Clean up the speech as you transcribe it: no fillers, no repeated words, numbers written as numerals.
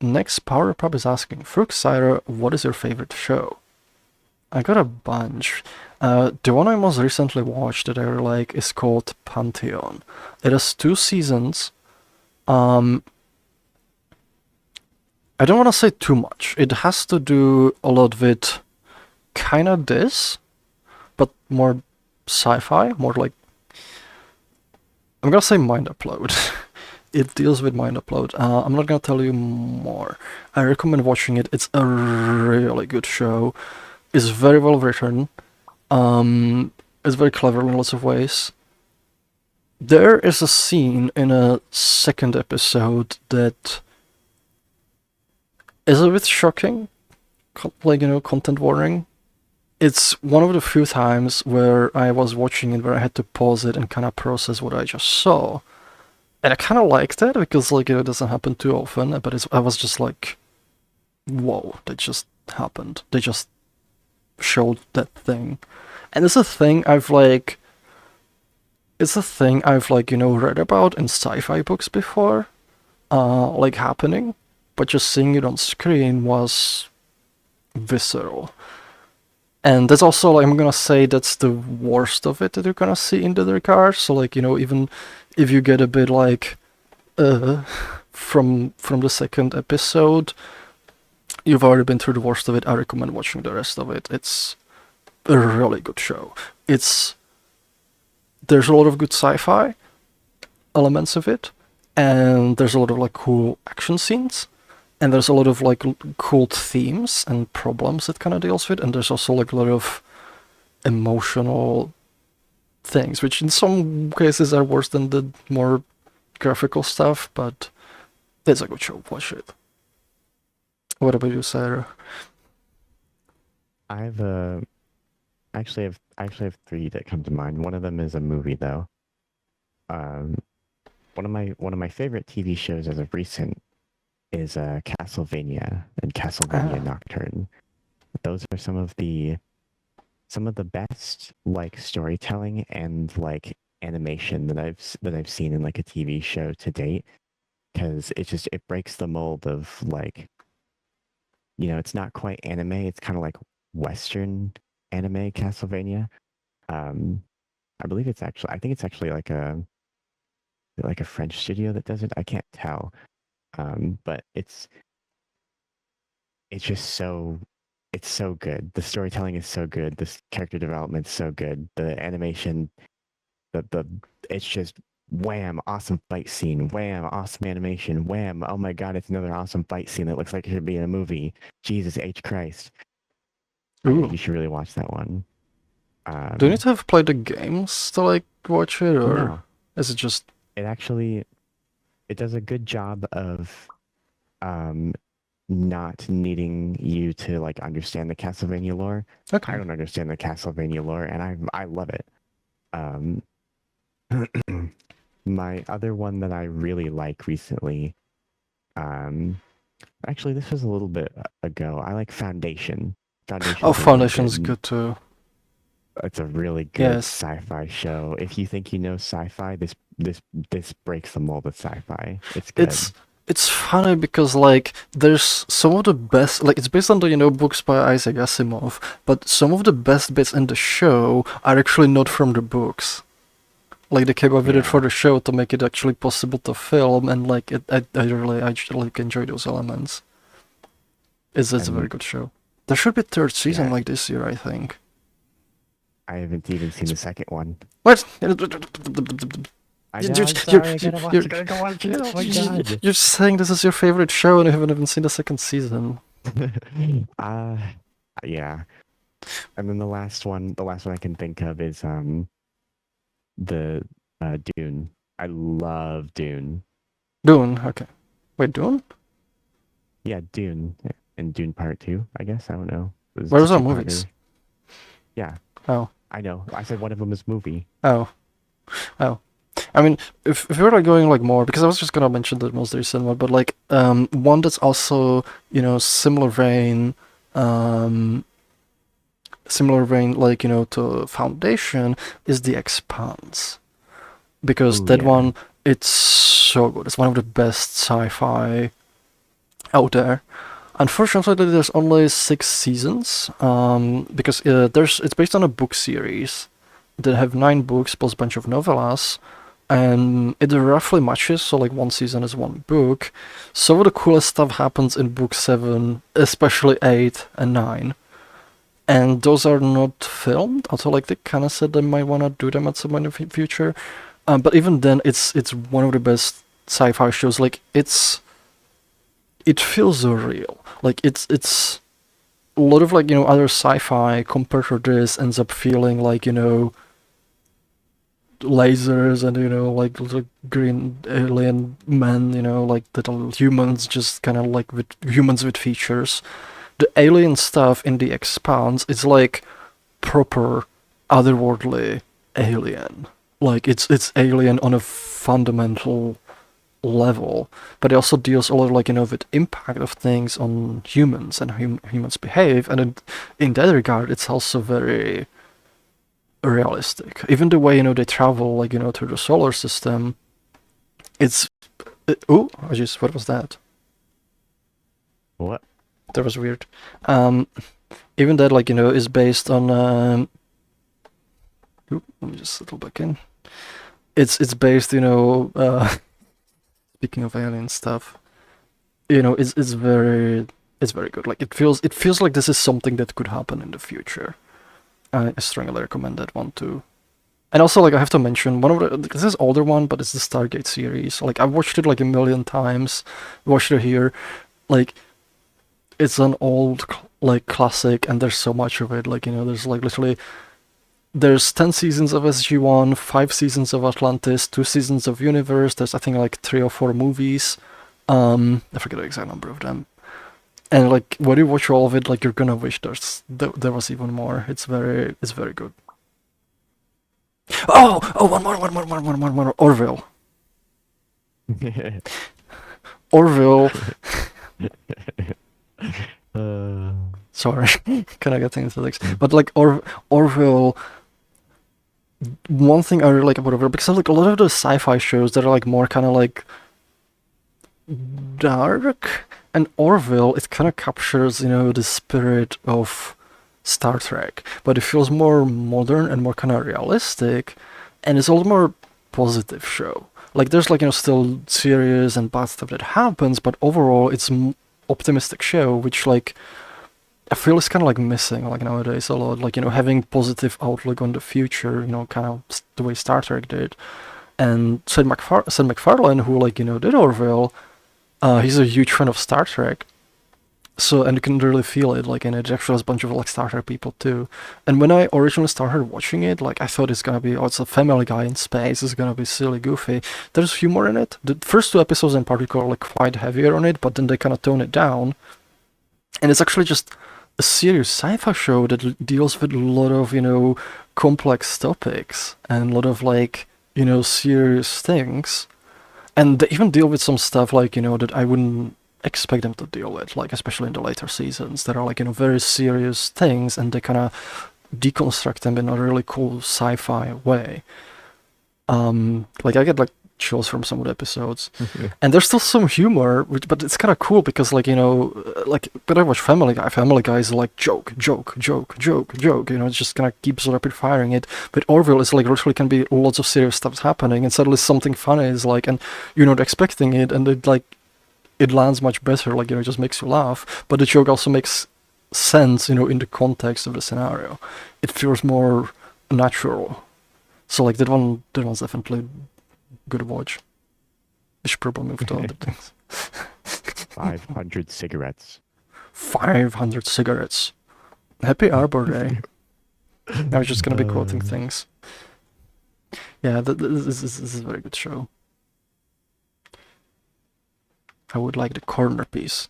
next Power Pop is asking, Froox, what is your favorite show? I got a bunch. The one I most recently watched that I really like is called Pantheon. It has 2 seasons. Um, I don't want to say too much. It has to do a lot with kind of this, but more sci-fi, more like I'm gonna say mind upload. It deals with mind upload. I'm not gonna tell you more. I recommend watching it. It's a really good show. It's very well written. It's very clever in lots of ways. There is a scene in a second episode that is a bit shocking, like, content warning. It's one of the few times where I was watching it where I had to pause it and kind of process what I just saw. And I kind of liked it because, like, it doesn't happen too often, but I was just like, whoa, that just happened. They just showed that thing. And it's a thing I've read about in sci-fi books before, like happening, but just seeing it on screen was visceral. And that's also, like, I'm gonna say that's the worst of it that you're gonna see in the regard. So, like, even if you get a bit like uh from the second episode, you've already been through the worst of it. I recommend watching the rest of it. It's a really good show. There's a lot of good sci-fi elements of it, and there's a lot of like cool action scenes, and there's a lot of like cool themes and problems it kind of deals with, and there's also like a lot of emotional things, which in some cases are worse than the more graphical stuff, but it's a good show. Watch it. What about you, Sarah? I've I actually have three that come to mind. One of them is a movie though. Um, one of my favorite TV shows as of recent is Castlevania and Castlevania Ah, Nocturne. Those are some of the best like storytelling and like animation that I've seen in like a TV show to date because it breaks the mold of like it's not quite anime, it's kind of like Western anime Castlevania. Um, I think it's actually like a French studio that does it. I can't tell. But it's just it's so good. The storytelling is so good. The character development is so good. The animation, the it's just wham, awesome fight scene. Wham, awesome animation. Wham, oh my god, it's another awesome fight scene that looks like it should be in a movie. Jesus H Christ. ooh. You should really watch that one. Do you need Um, to have played the games to like watch it, or no, is it just it actually it does a good job of um not needing you to like understand the Castlevania lore. I okay? don't understand the Castlevania lore, and I love it. Um, my other one that I really like recently, um, actually this was a little bit ago. I like Foundation. Oh, Foundation's a really Foundation's good. good too. It's a really good Yes, sci-fi show. If you think you know sci-fi, this breaks the mold of sci-fi. It's it's good. it's funny because like there's some of the best, like, it's based on the books by Isaac Asimov, but some of the best bits in the show are actually not from the books. Like, they came up with it for Yeah, the show to make it actually possible to film, and like I just like enjoy those elements. It's a very and good show. There should be a third season yeah, like this year, I think. I haven't even seen It's the second one. what? I You're, know. I'm you're, sorry. I you're, gotta watch. you're, I gotta go watch it. Oh my god. you're saying this is your favorite show and you haven't even seen the second season. uh, yeah. And then the last one I can think of is the Dune. I love Dune. Dune, okay. Wait, Dune? Yeah, Dune and Dune Part Two. I guess I don't know. It was Where's a our movies? two-parter. Yeah, Oh, I know. I said one of them is movie. oh, oh. I mean, if we're like going like more, because I was just gonna mention the most recent one, but like one that's also similar vein, um like to Foundation is The Expanse, because Oh that yeah. one, it's so good. It's one of the best sci-fi out there. Unfortunately, there's only 6 seasons, because it's based on a book series that have 9 books plus a bunch of novellas, and it roughly matches. So like one season is one book. Some of the coolest stuff happens in book 7, especially 8 and 9. And those are not filmed, although like they kind of said they might want to do them at some point in the future. But even then, it's one of the best sci-fi shows. Like it feels real. Like it's a lot of like other sci-fi compared to this ends up feeling like lasers and like little green alien men, like little humans, just kind of like with humans with features. The alien stuff in The Expanse is like proper otherworldly alien. Like it's alien on a fundamental level, but it also deals a lot like with impact of things on humans and how humans behave, and in that regard, it's also very realistic. Even the way they travel like through the solar system, it's oh, what was that? What? That was weird. Even that like is based on let me just settle back in. It's based speaking of alien stuff, it's very good. Like it feels like this is something that could happen in the future. I strongly recommend that one too. And also, like, I have to mention one of this is older one, but it's the Stargate series. Like I've watched it like a million times. Watched it here, like it's an old like classic, and there's so much of it. Like there's like literally there's 10 seasons of SG-1, 5 seasons of Atlantis, 2 seasons of Universe. There's I think like 3 or 4 movies. I forget the exact number of them. And like when you watch all of it, like you're gonna wish there was even more. It's very good. Oh, one more. Orville. Orville. Sorry, can I get into this? But like Orville. One thing I really like about Orville, because like a lot of the sci-fi shows that are like more kind of like dark, and Orville, it kind of captures the spirit of Star Trek, but it feels more modern and more kind of realistic, and it's a lot more positive show. Like there's like still serious and bad stuff that happens, but overall it's optimistic show, which like I feel is kind of like missing like nowadays a lot. Like having positive outlook on the future, kind of the way Star Trek did. And Seth MacFarlane, who like did Orville, he's a huge fan of Star Trek. So, and you can really feel it, like, and it actually has a bunch of like Star Trek people too. And when I originally started watching it, like, I thought it's gonna be, it's a Family Guy in space, it's gonna be silly, goofy. There's humor in it. The first 2 episodes in particular are like quite heavier on it, but then they kind of tone it down. And it's actually just a serious sci-fi show that deals with a lot of, complex topics and a lot of like, serious things. And they even deal with some stuff like, that I wouldn't expect them to deal with, like especially in the later seasons, that are like very serious things, and they kind of deconstruct them in a really cool sci-fi way. Like I get like chills from some of the episodes, and there's still some humor, but it's kind of cool because like like when I watch Family Guy is like joke, it just kind of keeps rapid firing it. But Orville is like literally can be lots of serious stuff happening, and suddenly something funny is like, and you're not expecting it, and it lands much better, like, it just makes you laugh, but the joke also makes sense, in the context of the scenario. It feels more natural. So, like, that one's definitely good to watch. We should probably move to other things. 500 cigarettes. 500 cigarettes. Happy Arbor Day. I was just gonna be quoting things. Yeah, this is a very good show. I would like the corner piece.